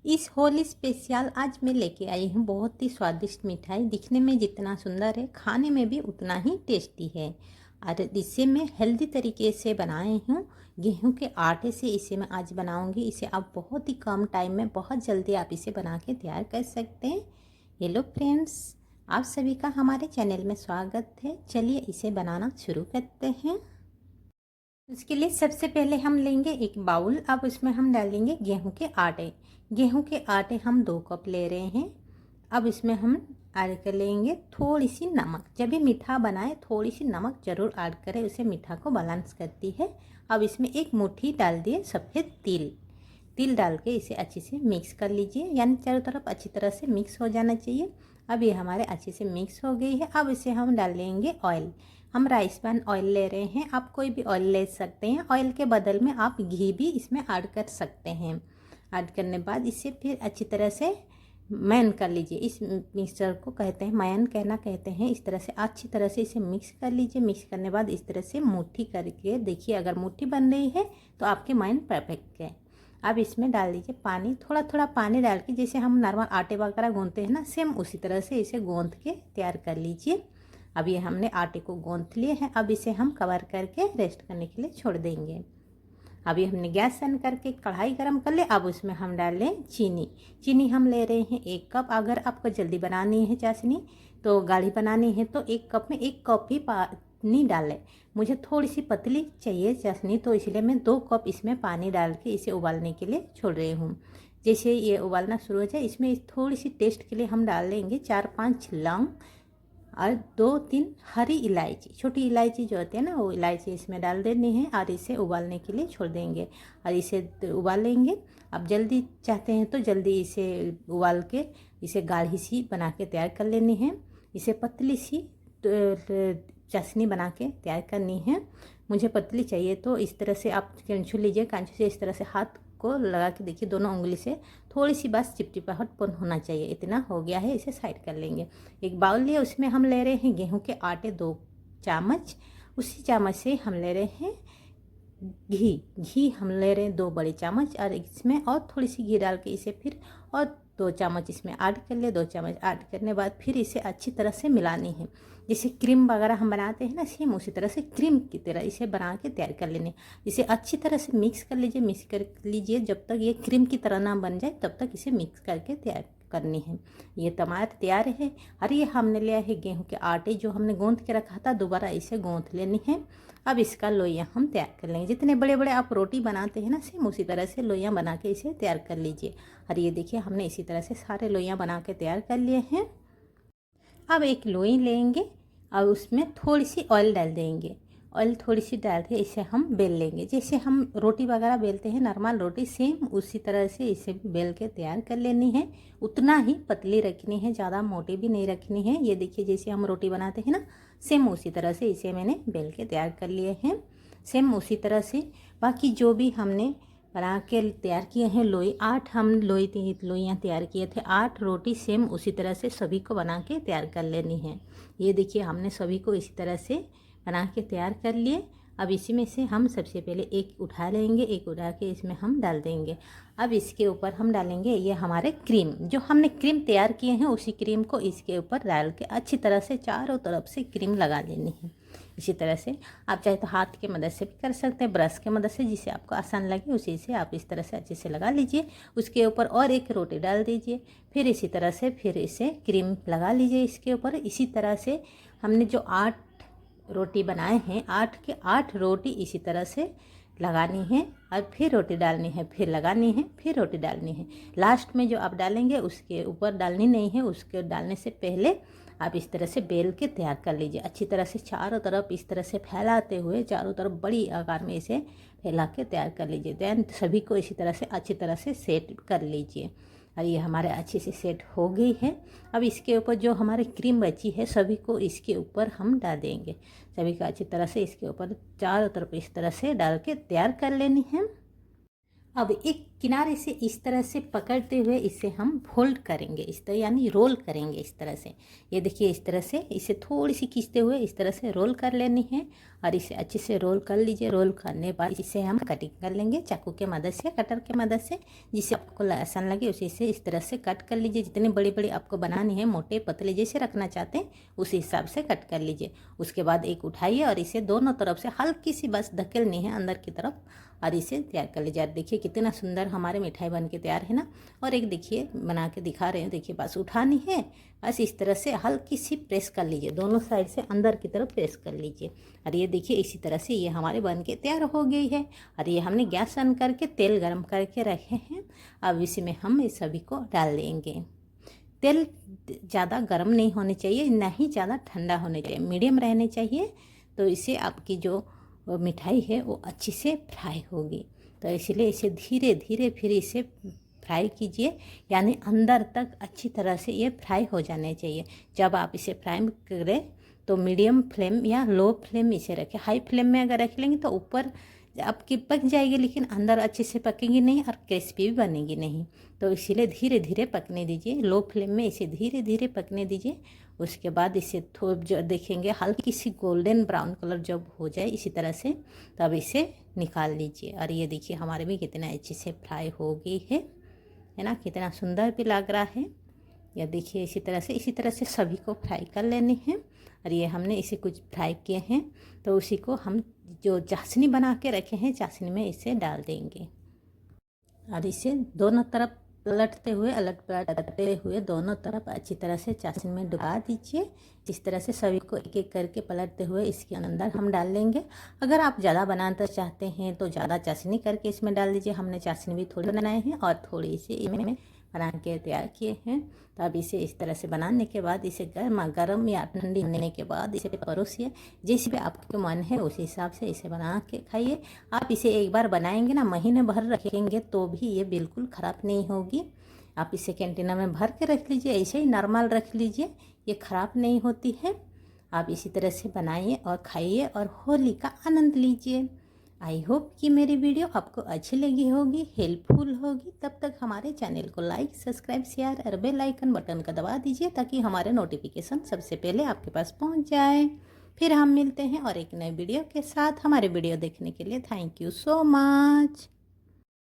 इस होली स्पेशल आज मैं लेके आई हूँ बहुत ही स्वादिष्ट मिठाई। दिखने में जितना सुंदर है, खाने में भी उतना ही टेस्टी है। और इसे मैं हेल्दी तरीके से बनाई हूँ। गेहूं के आटे से इसे मैं आज बनाऊंगी। इसे आप बहुत ही कम टाइम में बहुत जल्दी आप इसे बना के तैयार कर सकते हैं। हेलो फ्रेंड्स, आप सभी का हमारे चैनल में स्वागत है। चलिए इसे बनाना शुरू करते हैं। उसके लिए सबसे पहले हम लेंगे एक बाउल। अब उसमें हम डालेंगे गेहूं के आटे। गेहूं के आटे हम 2 कप ले रहे हैं। अब इसमें हम ऐड कर लेंगे थोड़ी सी नमक। जब भी मीठा बनाए थोड़ी सी नमक ज़रूर ऐड करें, उसे मीठा को बैलेंस करती है। अब इसमें एक मुट्ठी डाल दिए सफ़ेद तिल। तिल डाल के इसे अच्छे से मिक्स कर लीजिए, यानी चारों तरफ अच्छी तरह से मिक्स हो जाना चाहिए। अब ये हमारे अच्छे से मिक्स हो गई है। अब इसे हम डाल लेंगे ऑयल। हम राइस पैन ऑयल ले रहे हैं, आप कोई भी ऑयल ले सकते हैं। ऑयल के बदल में आप घी भी इसमें ऐड कर सकते हैं। ऐड करने बाद इसे फिर अच्छी तरह से मैन कर लीजिए। इस मिक्सचर को कहते हैं मैन, कहना कहते हैं। इस तरह से अच्छी तरह से इसे मिक्स कर लीजिए। मिक्स करने बाद इस तरह से मुट्ठी करके देखिए, अगर मुट्ठी बन रही है तो आपके मैन परफेक्ट है। अब इसमें डाल दीजिए पानी। थोड़ा थोड़ा पानी डाल के जैसे हम नॉर्मल आटे वगैरह गूंथते हैं ना, सेम उसी तरह से इसे गूंथ के तैयार कर लीजिए। अब ये हमने आटे को गूंथ लिए हैं। अब इसे हम कवर करके रेस्ट करने के लिए छोड़ देंगे। अभी हमने गैस ऑन करके कढ़ाई गरम कर ले। अब उसमें हम डाल लें चीनी। चीनी हम ले रहे हैं 1 कप। अगर आपको जल्दी बनानी है चाशनी, तो गाढ़ी बनानी है, तो 1 कप में 1 कप ही पानी डालें। मुझे थोड़ी सी पतली चाहिए चाशनी, तो इसलिए मैं 2 कप इसमें पानी डाल के इसे उबालने के लिए छोड़ रही हूँ। जैसे ये उबालना शुरू हो जाए, इसमें थोड़ी सी टेस्ट के लिए हम डाल लेंगे 4-5 लौंग और 2-3 हरी इलायची। छोटी इलायची जो होती है ना, वो इलायची इसमें डाल देनी है और इसे उबालने के लिए छोड़ देंगे। और इसे उबाल लेंगे। अब जल्दी चाहते हैं तो जल्दी इसे उबाल के इसे गाढ़ी सी बना के तैयार कर लेनी है। इसे पतली सी चाशनी बना के तैयार करनी है। मुझे पतली चाहिए, तो इस तरह से आप कैंचू लीजिए। कैंचू से इस तरह से हाथ को लगा के देखिए, दोनों उंगली से थोड़ी सी बस चिपचिपाहटपन होना चाहिए। इतना हो गया है, इसे साइड कर लेंगे। एक बाउल लिए, उसमें हम ले रहे हैं गेहूं के आटे 2 चम्मच। उसी चम्मच से हम ले रहे हैं घी। घी हम ले रहे हैं 2 बड़े चम्मच। और इसमें और थोड़ी सी घी डाल के इसे फिर और 2 चम्मच इसमें ऐड कर ले। 2 चम्मच ऐड करने बाद फिर इसे अच्छी तरह से मिलानी है। जैसे क्रीम वगैरह हम बनाते हैं ना, सेम उसी तरह से क्रीम की तरह इसे बना के तैयार कर लेने। इसे अच्छी तरह से मिक्स कर लीजिए। मिक्स कर लीजिए जब तक ये क्रीम की तरह ना बन जाए, तब तक इसे मिक्स करके तैयार करनी है। ये टमाटर तैयार है। और ये हमने लिया है गेहूं के आटे, जो हमने गूंथ के रखा था, दोबारा इसे गूंथ लेनी है। अब इसका लोइयाँ हम तैयार कर लेंगे। जितने बड़े बड़े आप रोटी बनाते हैं ना, सेम उसी तरह से लोइयाँ बना के इसे तैयार कर लीजिए। और ये देखिए, हमने इसी तरह से सारे लोइयाँ बना के तैयार कर लिए हैं। अब एक लोई लेंगे और उसमें थोड़ी सी ऑयल डाल देंगे। ऑयल थोड़ी सी डाल के इसे हम बेल लेंगे। जैसे हम रोटी वगैरह बेलते हैं, नॉर्मल रोटी, सेम उसी तरह से इसे भी बेल के तैयार कर लेनी है। उतना ही पतली रखनी है, ज़्यादा मोटी भी नहीं रखनी है। ये देखिए, जैसे हम रोटी बनाते हैं ना, सेम उसी तरह से इसे मैंने बेल के तैयार कर लिए हैं। सेम उसी तरह से बाकी जो भी हमने बना के तैयार किए हैं लोई, 8 हम लोइयाँ तैयार किए थे। 8 रोटी सेम उसी तरह से सभी को बना के तैयार कर लेनी है। ये देखिए, हमने सभी को इसी तरह से बना के तैयार कर लिए। अब इसी में से हम सबसे पहले एक उठा लेंगे। एक उठा के इसमें हम डाल देंगे। अब इसके ऊपर हम डालेंगे ये हमारे क्रीम। जो हमने क्रीम तैयार किए हैं, उसी क्रीम को इसके ऊपर डाल के अच्छी तरह से चारों तरफ से क्रीम लगा लेनी है। इसी तरह से आप चाहे तो हाथ की मदद से भी कर सकते हैं, ब्रश की मदद से, जिसे आपको आसान लगे उसी से आप इस तरह से अच्छे से लगा लीजिए। उसके ऊपर और एक रोटी डाल दीजिए। फिर इसी तरह से फिर इसे क्रीम लगा लीजिए इसके ऊपर। इसी तरह से हमने जो 8 रोटी बनाए हैं, 8 के 8 रोटी इसी तरह से लगानी है। और फिर रोटी डालनी है, फिर लगानी है, फिर रोटी डालनी है। लास्ट में जो आप डालेंगे उसके ऊपर डालनी नहीं है। उसके डालने से पहले आप इस तरह से बेल के तैयार कर लीजिए। अच्छी तरह से चारों तरफ इस तरह से फैलाते हुए चारों तरफ बड़ी आकार में इसे फैला के तैयार कर लीजिए। दैन सभी को इसी तरह से अच्छी तरह से सेट कर लीजिए। और ये हमारे अच्छे से सेट हो गई है। अब इसके ऊपर जो हमारी क्रीम बची है, सभी को इसके ऊपर हम डाल देंगे। सभी को अच्छी तरह से इसके ऊपर चारों तरफ इस तरह से डाल के तैयार कर लेनी है। अब एक किनारे से इस तरह से पकड़ते हुए इसे हम फोल्ड करेंगे, इस तरह यानी रोल करेंगे इस तरह से। ये देखिए इस तरह से इसे थोड़ी सी खींचते हुए इस तरह से रोल कर लेनी है और इसे अच्छे से रोल कर लीजिए। रोल करने के बाद इसे हम कटिंग कर लेंगे चाकू के मदद से, कटर के मदद से, जिससे आपको आसान लगे उसी से इस तरह से कट कर लीजिए। जितनी बड़ी बड़ी आपको बनानी है, मोटे पतले जैसे रखना चाहते हैं उसी हिसाब से कट कर लीजिए। उसके बाद एक उठाइए और इसे दोनों तरफ से हल्की सी बस धकेलनी है अंदर की तरफ और इसे तैयार कर लीजिए। देखिए कितना सुंदर हमारे मिठाई बन के तैयार है ना। और एक देखिए बना के दिखा रहे हैं, देखिए बस उठानी है, बस इस तरह से हल्की सी प्रेस कर लीजिए, दोनों साइड से अंदर की तरफ प्रेस कर लीजिए। और ये देखिए इसी तरह से ये हमारे बन के तैयार हो गई है। और ये हमने गैस ऑन करके तेल गर्म करके रखे हैं। अब इसमें हम इस सभी को डाल देंगे। तेल ज़्यादा गर्म नहीं होने चाहिए, ना ही ज़्यादा ठंडा होने चाहिए, मीडियम रहने चाहिए। तो इससे आपकी जो मिठाई है वो अच्छी से फ्राई होगी। तो इसलिए इसे धीरे धीरे फिर इसे फ्राई कीजिए, यानी अंदर तक अच्छी तरह से ये फ्राई हो जाने चाहिए। जब आप इसे फ्राई करें तो मीडियम फ्लेम या लो फ्लेम इसे रखें। हाई फ्लेम में अगर रख लेंगे तो ऊपर आपकी पक जाएगी लेकिन अंदर अच्छे से पकेगी नहीं और क्रिस्पी भी बनेगी नहीं। तो इसीलिए धीरे धीरे पकने दीजिए, लो फ्लेम में इसे धीरे धीरे पकने दीजिए। उसके बाद इसे थोड़ा जो देखेंगे हल्की सी गोल्डन ब्राउन कलर जब हो जाए इसी तरह से, तब इसे निकाल लीजिए। और ये देखिए हमारे भी कितना अच्छे से फ्राई हो गई है ना, कितना सुंदर भी लग रहा है। या देखिए इसी तरह से सभी को फ्राई कर लेने हैं। और ये हमने इसे कुछ फ्राई किए हैं तो उसी को हम जो चाशनी बना के रखे हैं चाशनी में इसे डाल देंगे। और इसे दोनों तरफ पलटते हुए पलटते हुए दोनों तरफ अच्छी तरह से चाशनी में डुबा दीजिए। इस तरह से सभी को एक एक करके पलटते हुए इसके अंदर हम डाल लेंगे। अगर आप ज़्यादा बनाना चाहते हैं तो ज़्यादा चाशनी करके इसमें डाल दीजिए। हमने चाशनी भी थोड़ी बनाए हैं और थोड़ी सी इसमें बना के तैयार किए हैं। तो अब इसे इस तरह से बनाने के बाद इसे गर्म या ठंडी होने के बाद इसे परोसिए। जैसे भी आपके मन है उस हिसाब से इसे बना के खाइए। आप इसे एक बार बनाएंगे ना, महीने भर रखेंगे तो भी ये बिल्कुल ख़राब नहीं होगी। आप इसे कैंटीना में भर के रख लीजिए, ऐसे ही नॉर्मल रख लीजिए, ये ख़राब नहीं होती है। आप इसी तरह से बनाइए और खाइए और होली का आनंद लीजिए। आई होप कि मेरी वीडियो आपको अच्छी लगी होगी, हेल्पफुल होगी। तब तक हमारे चैनल को लाइक, सब्सक्राइब, शेयर और बेल आइकन बटन का दबा दीजिए ताकि हमारे नोटिफिकेशन सबसे पहले आपके पास पहुंच जाए। फिर हम मिलते हैं और एक नए वीडियो के साथ। हमारे वीडियो देखने के लिए थैंक यू सो मच।